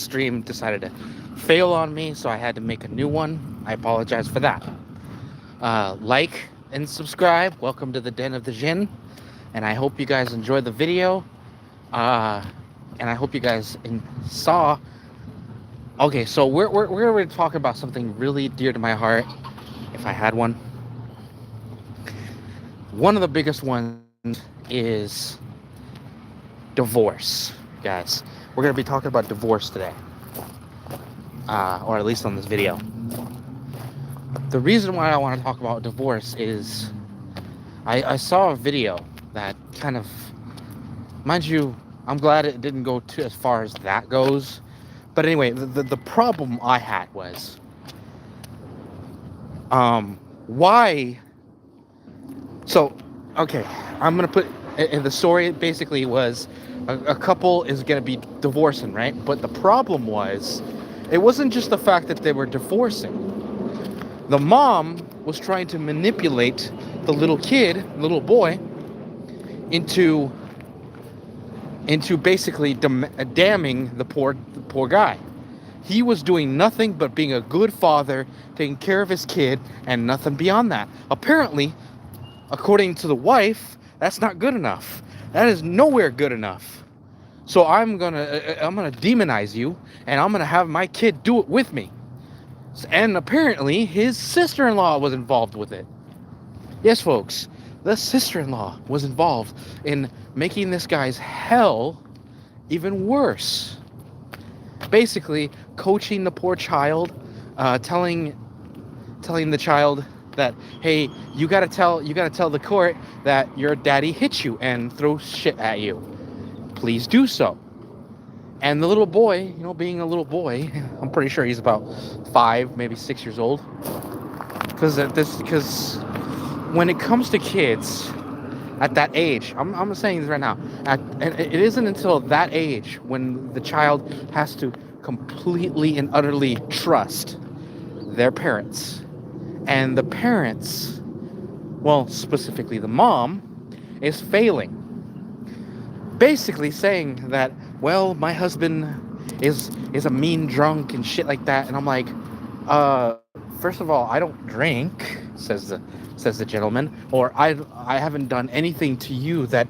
stream decided to fail on me, so I had to make a new one. I apologize for that. Like and subscribe. Welcome to the Den of the Djinn. And I hope you guys enjoyed the video. Uh, and I hope you guys saw. Okay, so we're going to talk about something really dear to my heart, if I had one. One of the biggest ones is divorce, guys. We're going to be talking about divorce today, or at least on this video. The reason why I want to talk about divorce is I saw a video that kind of, mind you, I'm glad it didn't go to as far as that goes. But anyway, the problem I had was, why? So, okay, I'm gonna put in the story. Basically, was a couple is gonna be divorcing, right? But the problem was, it wasn't just the fact that they were divorcing. The mom was trying to manipulate the little kid, little boy, into basically damning the poor guy. He was doing nothing but being a good father, taking care of his kid, and nothing beyond that. Apparently, according to the wife, that's not good enough. That is nowhere good enough. So I'm gonna demonize you, and I'm gonna have my kid do it with me. And apparently, his sister-in-law was involved with it. Yes, folks, the sister-in-law was involved in making this guy's hell even worse. Basically, coaching the poor child, telling the child that, hey, you gotta tell the court that your daddy hit you and throws shit at you. Please do so. And the little boy, being a little boy, I'm pretty sure he's about 5, maybe 6 years old. Because when it comes to kids at that age, I'm saying this right now, and it isn't until that age when the child has to completely and utterly trust their parents. And the parents, well, specifically the mom, is failing. Basically saying that, well, my husband is a mean drunk and shit like that. And I'm like, first of all, I don't drink, says the gentleman, or I haven't done anything to you that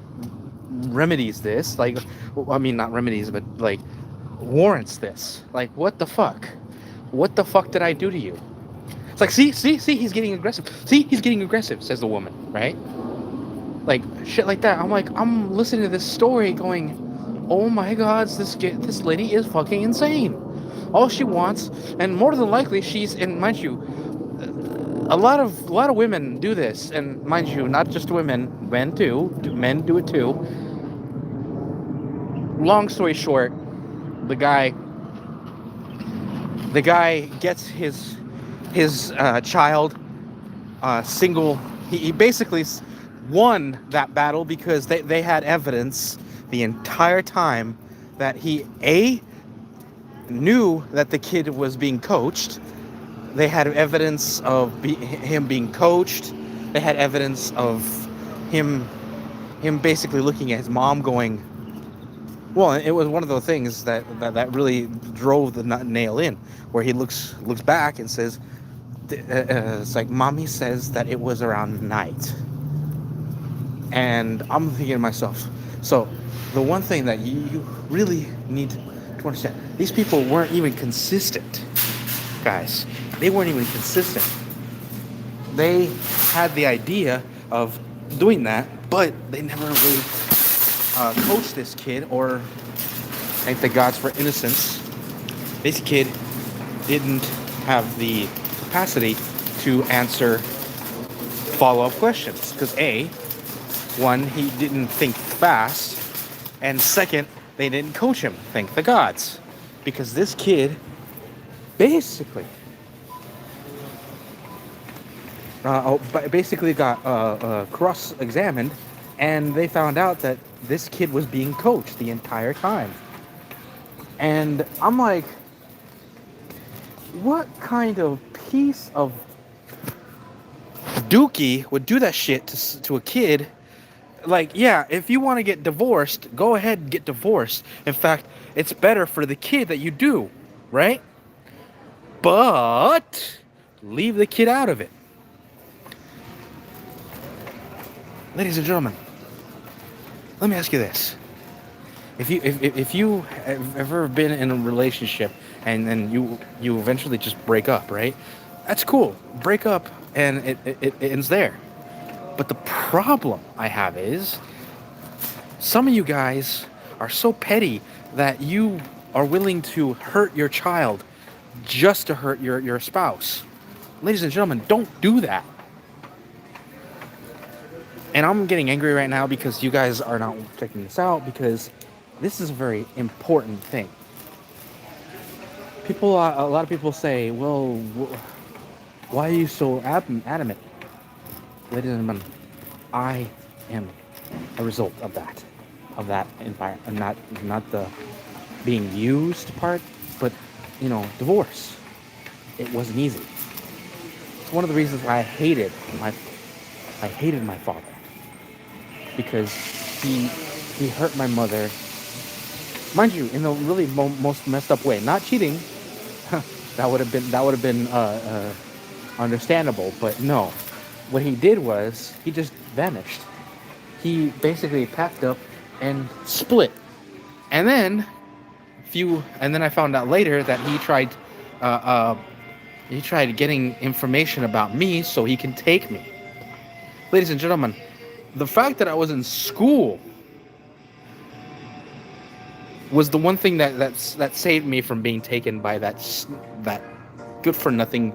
remedies this. Like, I mean, not remedies, but like warrants this. Like, what the fuck? What the fuck did I do to you? It's like, see, he's getting aggressive. See, he's getting aggressive, says the woman, right? Like, shit like that. I'm like, I'm listening to this story going, oh my god, this lady is fucking insane. All she wants, and more than likely she's, and mind you, a lot of women do this, and mind you, not just women, men too. Men do it too. Long story short, the guy gets his child single. He basically won that battle because they had evidence the entire time that he knew that the kid was being coached. They had evidence of him being coached. They had evidence of him basically looking at his mom going, well, it was one of those things that really drove the nail in, where he looks back and says, it's like, mommy says that it was around night. And I'm thinking to myself, so the one thing that you really need to understand, these people weren't even consistent, guys. They weren't even consistent. They had the idea of doing that, but they never really coached this kid, or thank the gods for innocence. This kid didn't have the capacity to answer follow-up questions because one, he didn't think fast, and second, they didn't coach him, thank the gods, because this kid basically got cross-examined, and they found out that this kid was being coached the entire time. And I'm like, what kind of piece of dookie would do that shit to a kid? like, yeah, if you want to get divorced, go ahead and get divorced. In fact, it's better for the kid that you do, right? But leave the kid out of it. Ladies and gentlemen, let me ask you this. If you have ever been in a relationship and then you eventually just break up, right? That's cool. Break up and it ends there. But the problem I have is some of you guys are so petty that you are willing to hurt your child just to hurt your spouse. Ladies and gentlemen, don't do that. And I'm getting angry right now because you guys are not checking this out, because this is a very important thing. A lot of people say, well, why are you so adamant? Ladies and gentlemen, I am a result of that environment, not the being used part, but, divorce. It wasn't easy. It's one of the reasons why I hated my father, because he hurt my mother, mind you, in the really most messed up way. Not cheating. that would have been understandable, but no. What he did was he just vanished. He basically packed up and split. And then I found out later that he tried getting information about me so he can take me. Ladies and gentlemen, the fact that I was in school was the one thing that saved me from being taken by that good for nothing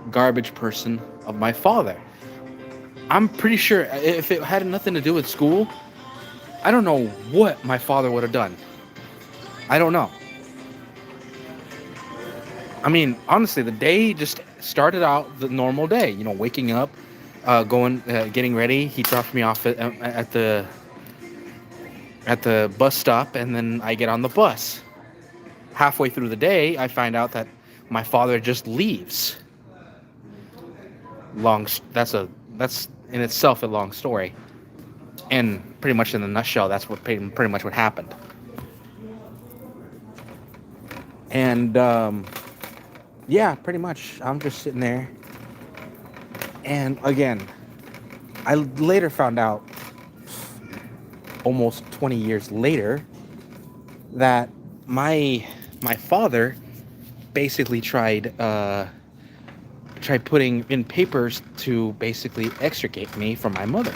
garbage person of my father. I'm pretty sure if it had nothing to do with school, I don't know what my father would have done. I don't know. I mean, honestly, the day just started out the normal day. Waking up, getting ready. He dropped me off at the bus stop, and then I get on the bus. Halfway through the day, I find out that my father just leaves. That's in itself a long story, and pretty much in a nutshell, that's what pretty much what happened. And yeah, pretty much, I'm just sitting there. And again, I later found out, almost 20 years later, that my father basically tried putting in papers to basically extricate me from my mother.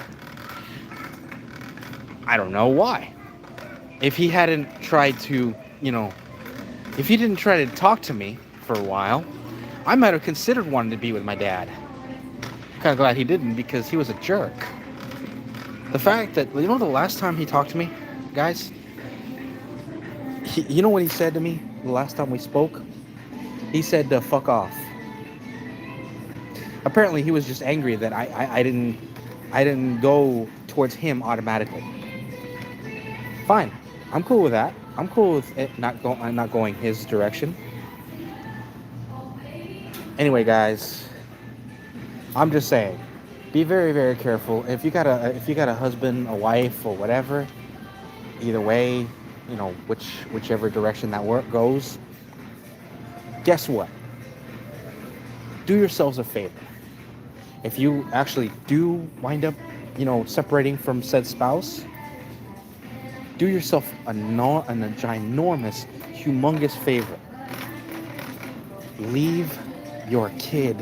I don't know why. If he hadn't tried to, if he didn't try to talk to me for a while, I might have considered wanting to be with my dad. Kind of glad he didn't, because he was a jerk. The fact that, the last time he talked to me, guys, you know what he said to me the last time we spoke? He said to fuck off. Apparently he was just angry that I didn't go towards him automatically. Fine. I'm cool with that. I'm cool with it not going his direction. Anyway, guys, I'm just saying, be very, very careful. If you got a husband, a wife, or whatever, either way, whichever direction that work goes, guess what? Do yourselves a favor. If you actually do wind up, separating from said spouse, do yourself a ginormous, humongous favor. Leave your kid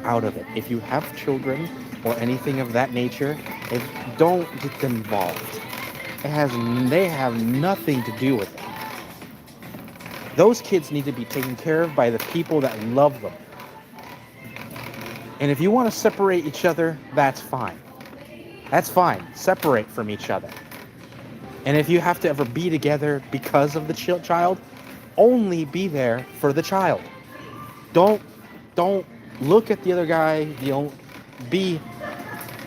out of it. If you have children or anything of that nature, don't get them involved. They have nothing to do with it. Those kids need to be taken care of by the people that love them. And if you want to separate each other, that's fine. That's fine. Separate from each other. And if you have to ever be together because of the child, only be there for the child. Don't look at the other guy. Be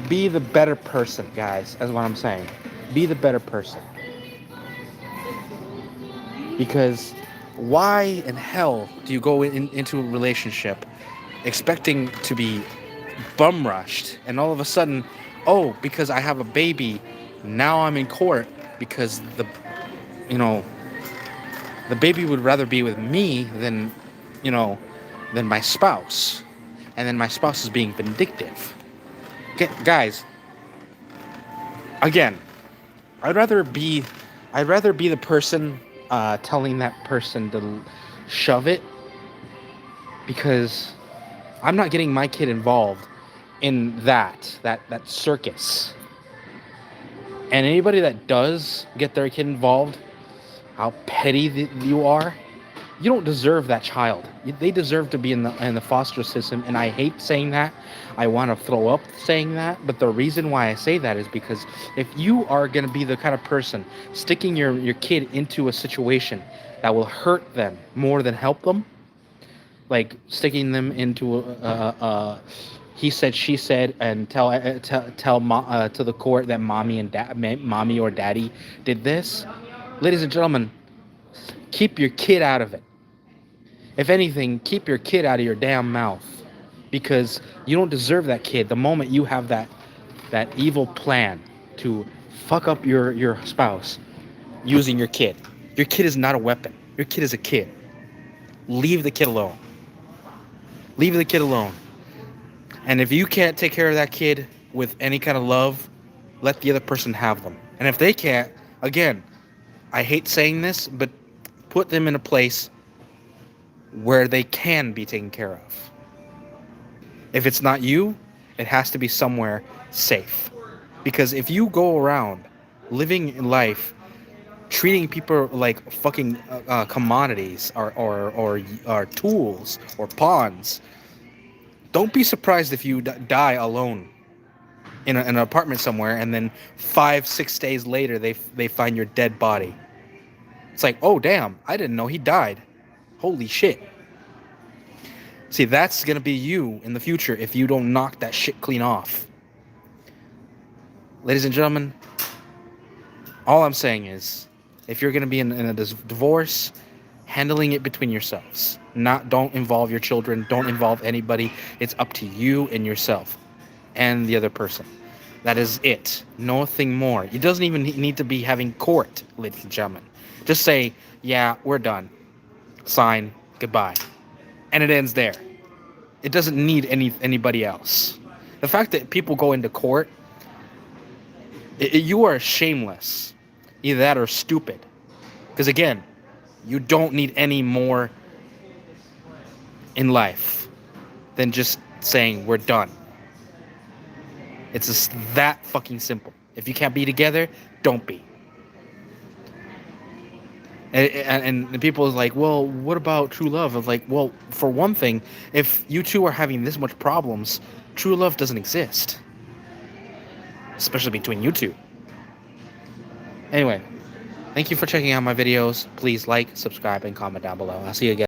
the better person, guys. That's what I'm saying. Be the better person. Because why in hell do you go into a relationship expecting to be bum rushed, and all of a sudden, because I have a baby, Now I'm in court because you know, the baby would rather be with me than, you know, than my spouse. And then my spouse is being vindictive. Guys, again, I'd rather be I'd rather be the person telling that person to shove it, because I'm not getting my kid involved in that circus. And anybody that does get their kid involved, how petty you are. You don't deserve that child. They deserve to be in the foster system. And I hate saying that. I want to throw up saying that. But the reason why I say that is because if you are going to be the kind of person sticking your kid into a situation that will hurt them more than help them, like sticking them into he said she said, and tell to the court that mommy or daddy did this, ladies and gentlemen, keep your kid out of it. If anything, keep your kid out of your damn mouth, because you don't deserve that kid. The moment you have that evil plan to fuck up your spouse using your kid is not a weapon. Your kid is a kid. Leave the kid alone. Leave the kid alone. And if you can't take care of that kid with any kind of love, let the other person have them. And if they can't, again, I hate saying this, but put them in a place where they can be taken care of. If it's not you, it has to be somewhere safe. Because if you go around living life treating people like fucking commodities or tools or pawns, don't be surprised if you die alone in an apartment somewhere, and then 5-6 days later they find your dead body. It's like, oh damn, I didn't know he died. Holy shit. See, that's gonna be you in the future if you don't knock that shit clean off. Ladies and gentlemen, all I'm saying is, if you're gonna be in a divorce, handling it between yourselves. Don't involve your children. Don't involve anybody. It's up to you and yourself and the other person. That is it. Nothing more. It doesn't even need to be having court, ladies and gentlemen. Just say, yeah, we're done. Sign, goodbye. And it ends there. It doesn't need anybody else. The fact that people go into court, you are shameless. Either that or stupid. Because again, you don't need any more in life than just saying we're done. It's just that fucking simple. If you can't be together, don't be. And people is like, well, what about true love? I was like, well, for one thing, if you two are having this much problems, true love doesn't exist. Especially between you two. Anyway, thank you for checking out my videos. Please like, subscribe, and comment down below. I'll see you again.